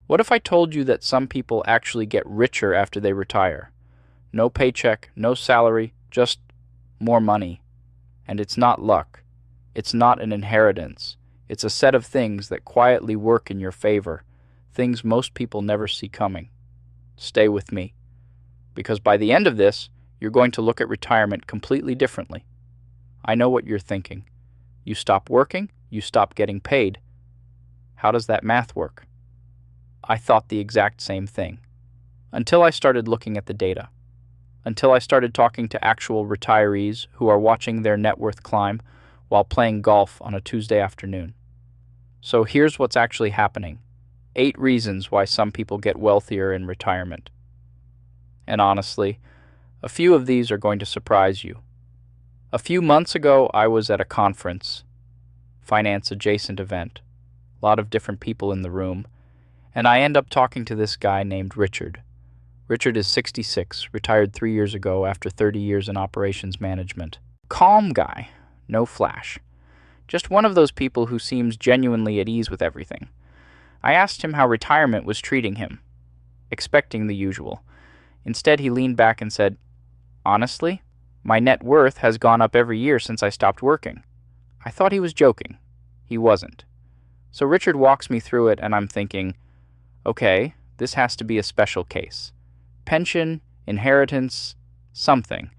What if I told you that some people actually get richer after they retire? No paycheck, no salary, just more money. And it's not luck. It's not an inheritance. It's a set of things that quietly work in your favor, things most people never see coming. Stay with me, because by the end of this, you're going to look at retirement completely differently. I know what you're thinking. You stop working, you stop getting paid. How does that math work? I thought the exact same thing, until I started looking at the data, until I started talking to actual retirees who are watching their net worth climb while playing golf on a Tuesday afternoon. So here's what's actually happening. 8 reasons why some people get wealthier in retirement. And honestly, a few of these are going to surprise you. A few months ago, I was at a conference, finance-adjacent event, a lot of different people in the room, and I end up talking to this guy named Richard. Richard is 66, retired 3 years ago after 30 years in operations management. Calm guy, no flash. Just one of those people who seems genuinely at ease with everything. I asked him how retirement was treating him, expecting the usual. Instead, he leaned back and said, "Honestly, my net worth has gone up every year since I stopped working." I thought he was joking. He wasn't. So Richard walks me through it, and I'm thinking, okay, this has to be a special case. Pension, inheritance, something.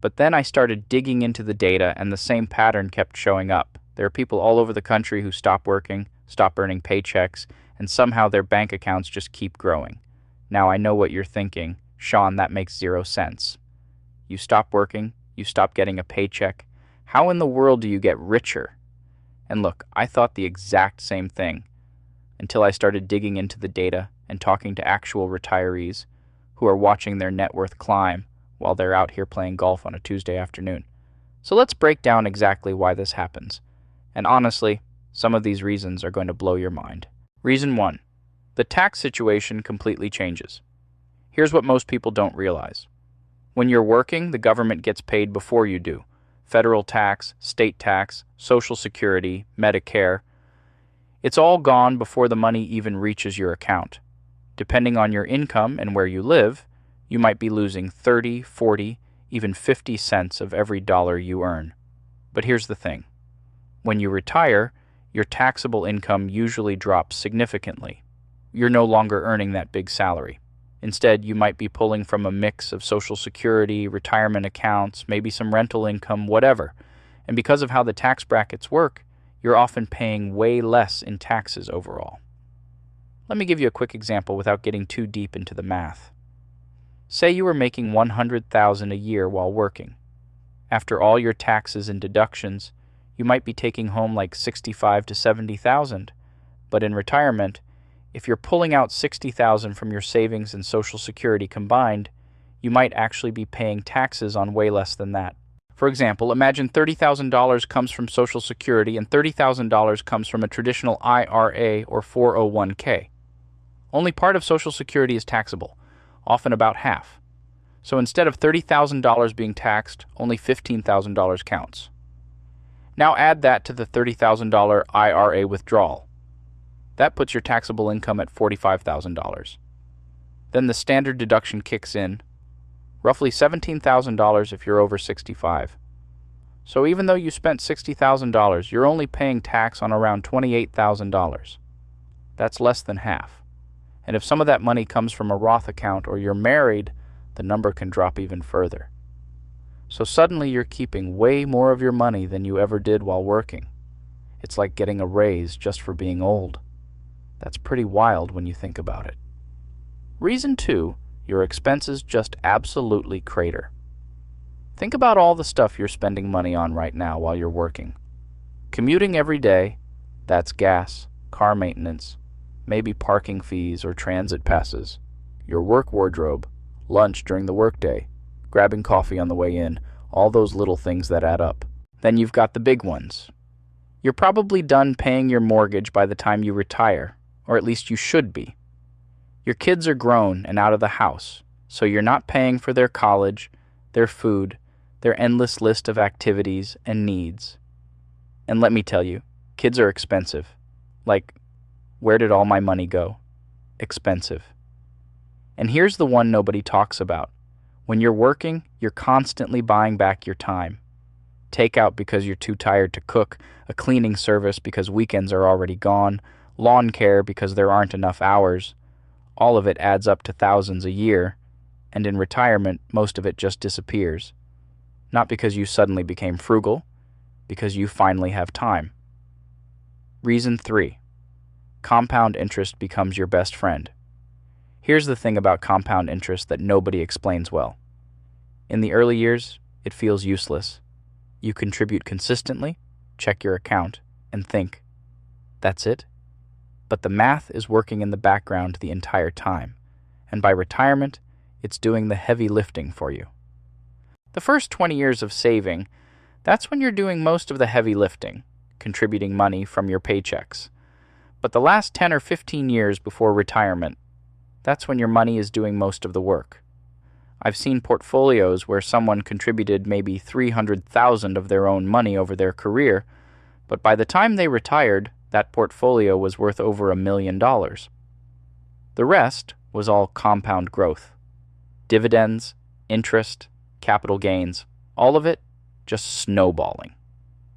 But then I started digging into the data, and the same pattern kept showing up. There are people all over the country who stop working, stop earning paychecks, and somehow their bank accounts just keep growing. Now I know what you're thinking. Sean, that makes 0 sense. You stop working, you stop getting a paycheck. How in the world do you get richer? And look, I thought the exact same thing until I started digging into the data and talking to actual retirees who are watching their net worth climb while they're out here playing golf on a Tuesday afternoon. So let's break down exactly why this happens. And honestly, some of these reasons are going to blow your mind. Reason 1. The tax situation completely changes. Here's what most people don't realize. When you're working, the government gets paid before you do. Federal tax, state tax, Social Security, Medicare. It's all gone before the money even reaches your account. Depending on your income and where you live, you might be losing 30, 40, even 50 cents of every dollar you earn. But here's the thing. When you retire, your taxable income usually drops significantly. You're no longer earning that big salary. Instead, you might be pulling from a mix of Social Security, retirement accounts, maybe some rental income, whatever. And because of how the tax brackets work, you're often paying way less in taxes overall. Let me give you a quick example without getting too deep into the math. Say you were making $100,000 a year while working. After all your taxes and deductions, you might be taking home like $65,000 to $70,000. But in retirement, if you're pulling out $60,000 from your savings and Social Security combined, you might actually be paying taxes on way less than that. For example, imagine $30,000 comes from Social Security and $30,000 comes from a traditional IRA or 401k. Only part of Social Security is taxable, often about half. So instead of $30,000 being taxed, only $15,000 counts. Now add that to the $30,000 IRA withdrawal. That puts your taxable income at $45,000. Then the standard deduction kicks in, roughly $17,000 if you're over 65. So even though you spent $60,000, you're only paying tax on around $28,000. That's less than half. And if some of that money comes from a Roth account or you're married, the number can drop even further. So suddenly you're keeping way more of your money than you ever did while working. It's like getting a raise just for being old. That's pretty wild when you think about it. Reason 2, your expenses just absolutely crater. Think about all the stuff you're spending money on right now while you're working. Commuting every day, that's gas, car maintenance, maybe parking fees or transit passes, your work wardrobe, lunch during the workday, grabbing coffee on the way in, all those little things that add up. Then you've got the big ones. You're probably done paying your mortgage by the time you retire, or at least you should be. Your kids are grown and out of the house, so you're not paying for their college, their food, their endless list of activities and needs. And let me tell you, kids are expensive. Like, where did all my money go? expensive. And here's the one nobody talks about. When you're working, you're constantly buying back your time. Takeout because you're too tired to cook, a cleaning service because weekends are already gone, lawn care because there aren't enough hours. All of it adds up to thousands a year, and in retirement, most of it just disappears. Not because you suddenly became frugal, because you finally have time. Reason 3. Compound interest becomes your best friend. Here's the thing about compound interest that nobody explains well. In the early years, it feels useless. You contribute consistently, check your account, and think, that's it? But the math is working in the background the entire time, and by retirement, it's doing the heavy lifting for you. The first 20 years of saving, that's when you're doing most of the heavy lifting, contributing money from your paychecks. But the last 10 or 15 years before retirement, that's when your money is doing most of the work. I've seen portfolios where someone contributed maybe $300,000 of their own money over their career, but by the time they retired, that portfolio was worth over $1 million. The rest was all compound growth. Dividends, interest, capital gains, all of it just snowballing.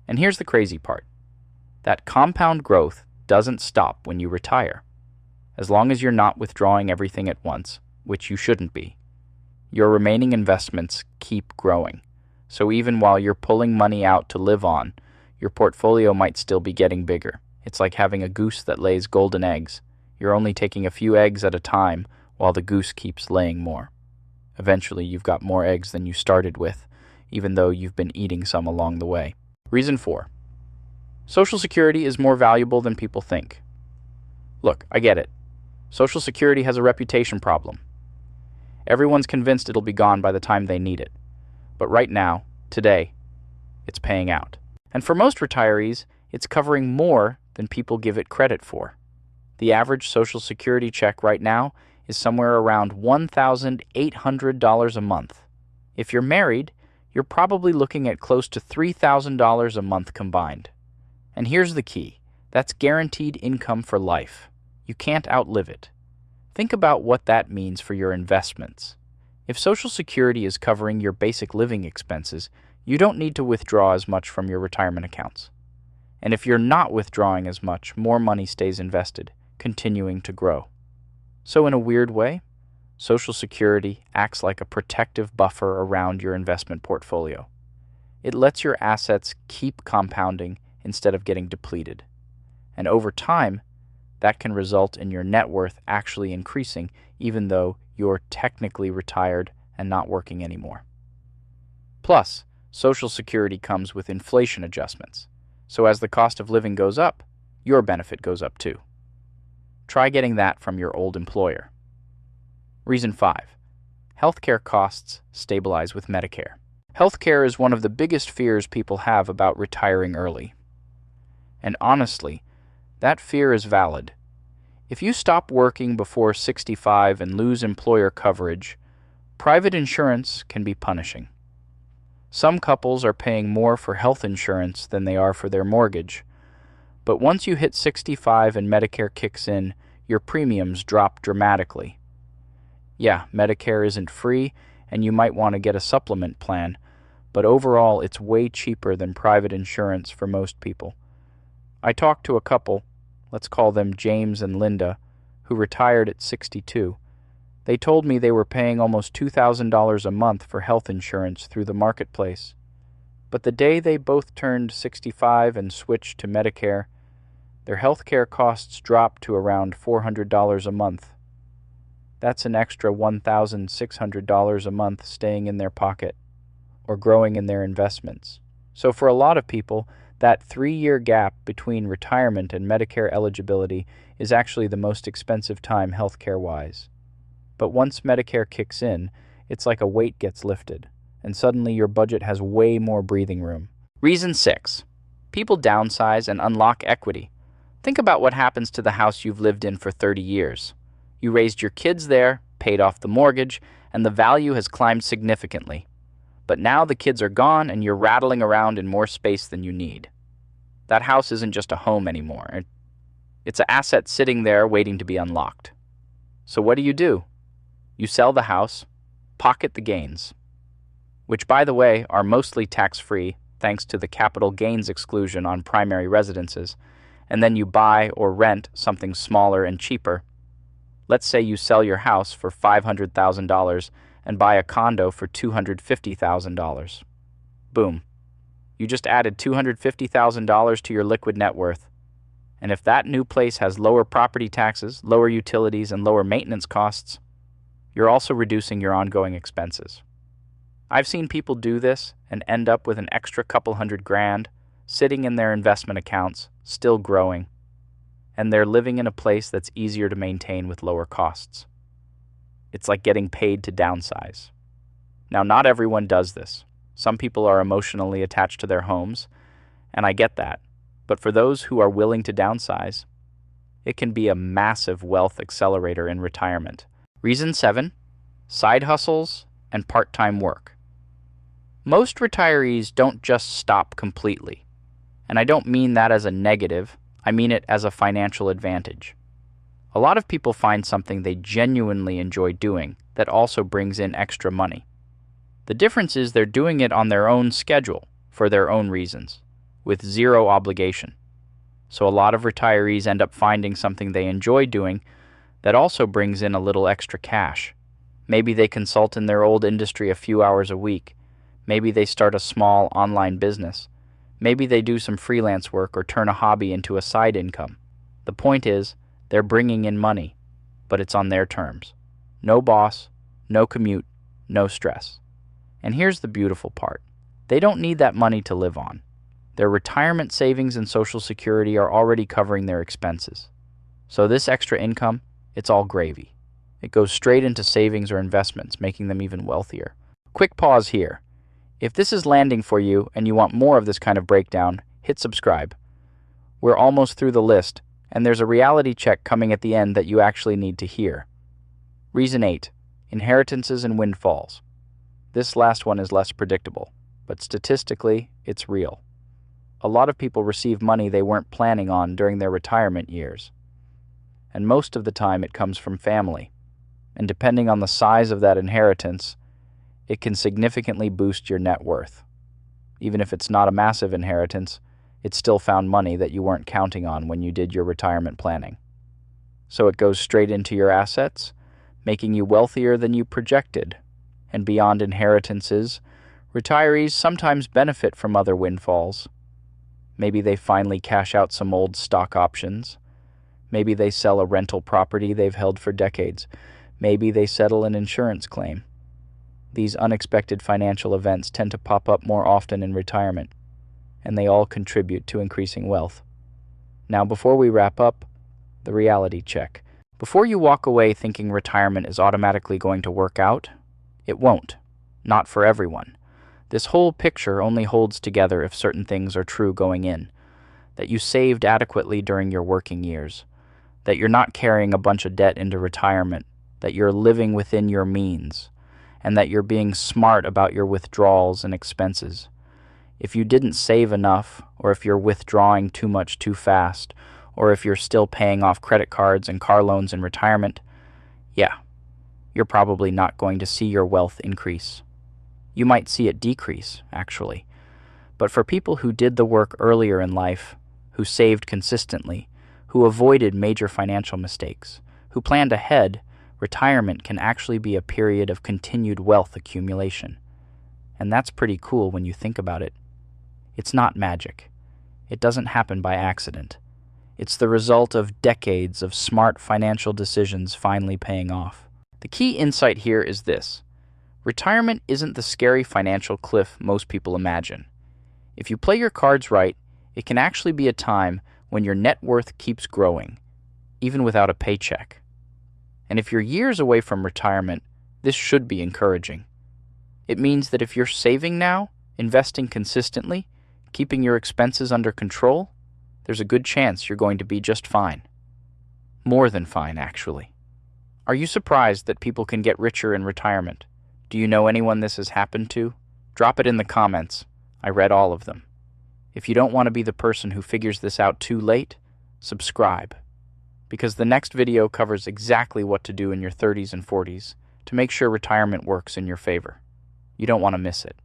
And here's the crazy part. That compound growth doesn't stop when you retire. As long as you're not withdrawing everything at once, which you shouldn't be, your remaining investments keep growing. So even while you're pulling money out to live on, your portfolio might still be getting bigger. It's like having a goose that lays golden eggs. You're only taking a few eggs at a time while the goose keeps laying more. Eventually, you've got more eggs than you started with, even though you've been eating some along the way. Reason 4. Social Security is more valuable than people think. Look, I get it. Social Security has a reputation problem. Everyone's convinced it'll be gone by the time they need it. But right now, today, it's paying out. And for most retirees, it's covering more than people give it credit for. The average Social Security check right now is somewhere around $1,800 a month. If you're married, you're probably looking at close to $3,000 a month combined. And here's the key. That's guaranteed income for life. You can't outlive it. Think about what that means for your investments. If Social Security is covering your basic living expenses, you don't need to withdraw as much from your retirement accounts. And if you're not withdrawing as much, more money stays invested, continuing to grow. So in a weird way, Social Security acts like a protective buffer around your investment portfolio. It lets your assets keep compounding instead of getting depleted. And over time, that can result in your net worth actually increasing, even though you're technically retired and not working anymore. Plus, Social Security comes with inflation adjustments. So as the cost of living goes up, your benefit goes up too. Try getting that from your old employer. Reason 5. Healthcare costs stabilize with Medicare. Healthcare is one of the biggest fears people have about retiring early. And honestly, that fear is valid. If you stop working before 65 and lose employer coverage, private insurance can be punishing. Some couples are paying more for health insurance than they are for their mortgage. But once you hit 65 and Medicare kicks in, your premiums drop dramatically. Yeah, Medicare isn't free, and you might want to get a supplement plan, but overall it's way cheaper than private insurance for most people. I talked to a couple, let's call them James and Linda, who retired at 62. They told me they were paying almost $2,000 a month for health insurance through the marketplace. But the day they both turned 65 and switched to Medicare, their healthcare costs dropped to around $400 a month. That's an extra $1,600 a month staying in their pocket or growing in their investments. So for a lot of people, that 3-year gap between retirement and Medicare eligibility is actually the most expensive time healthcare-wise. But once Medicare kicks in, it's like a weight gets lifted, and suddenly your budget has way more breathing room. Reason 6. People downsize and unlock equity. Think about what happens to the house you've lived in for 30 years. You raised your kids there, paid off the mortgage, and the value has climbed significantly. But now the kids are gone and you're rattling around in more space than you need. That house isn't just a home anymore. It's an asset sitting there waiting to be unlocked. So what do? You sell the house, pocket the gains, which, by the way, are mostly tax-free thanks to the capital gains exclusion on primary residences, and then you buy or rent something smaller and cheaper. Let's say you sell your house for $500,000 and buy a condo for $250,000. Boom. You just added $250,000 to your liquid net worth. And if that new place has lower property taxes, lower utilities, and lower maintenance costs, you're also reducing your ongoing expenses. I've seen people do this and end up with an extra couple $100,000 sitting in their investment accounts, still growing, and they're living in a place that's easier to maintain with lower costs. It's like getting paid to downsize. Now, not everyone does this. Some people are emotionally attached to their homes, and I get that. But for those who are willing to downsize, it can be a massive wealth accelerator in retirement. Reason 7, side hustles and part-time work. Most retirees don't just stop completely. And I don't mean that as a negative, I mean it as a financial advantage. A lot of people find something they genuinely enjoy doing that also brings in extra money. The difference is they're doing it on their own schedule, for their own reasons, with zero obligation. So a lot of retirees end up finding something they enjoy doing that also brings in a little extra cash. Maybe they consult in their old industry a few hours a week. Maybe they start a small online business. Maybe they do some freelance work or turn a hobby into a side income. The point is, they're bringing in money, but it's on their terms. No boss, no commute, no stress. And here's the beautiful part. They don't need that money to live on. Their retirement savings and Social Security are already covering their expenses. So this extra income, it's all gravy. It goes straight into savings or investments, making them even wealthier. Quick pause here. If this is landing for you and you want more of this kind of breakdown, hit subscribe. We're almost through the list, and there's a reality check coming at the end that you actually need to hear. Reason 8, inheritances and windfalls. This last one is less predictable, but statistically, it's real. A lot of people receive money they weren't planning on during their retirement years. And most of the time it comes from family. And depending on the size of that inheritance, it can significantly boost your net worth. Even if it's not a massive inheritance, it's still found money that you weren't counting on when you did your retirement planning. So it goes straight into your assets, making you wealthier than you projected. And beyond inheritances, retirees sometimes benefit from other windfalls. Maybe they finally cash out some old stock options. Maybe they sell a rental property they've held for decades. Maybe they settle an insurance claim. These unexpected financial events tend to pop up more often in retirement, and they all contribute to increasing wealth. Now, before we wrap up, the reality check. Before you walk away thinking retirement is automatically going to work out, it won't. Not for everyone. This whole picture only holds together if certain things are true going in. That you saved adequately during your working years. That you're not carrying a bunch of debt into retirement. That you're living within your means. And that you're being smart about your withdrawals and expenses. If you didn't save enough, or if you're withdrawing too much too fast, or if you're still paying off credit cards and car loans in retirement, yeah, you're probably not going to see your wealth increase. You might see it decrease, actually. But for people who did the work earlier in life, who saved consistently, who avoided major financial mistakes, who planned ahead, retirement can actually be a period of continued wealth accumulation. And that's pretty cool when you think about it. It's not magic. It doesn't happen by accident. It's the result of decades of smart financial decisions finally paying off. The key insight here is this. Retirement isn't the scary financial cliff most people imagine. If you play your cards right, it can actually be a time when your net worth keeps growing, even without a paycheck. And if you're years away from retirement, this should be encouraging. It means that if you're saving now, investing consistently, keeping your expenses under control, there's a good chance you're going to be just fine. More than fine, actually. Are you surprised that people can get richer in retirement? Do you know anyone this has happened to? Drop it in the comments. I read all of them. If you don't want to be the person who figures this out too late, subscribe. because the next video covers exactly what to do in your 30s and 40s to make sure retirement works in your favor. You don't want to miss it.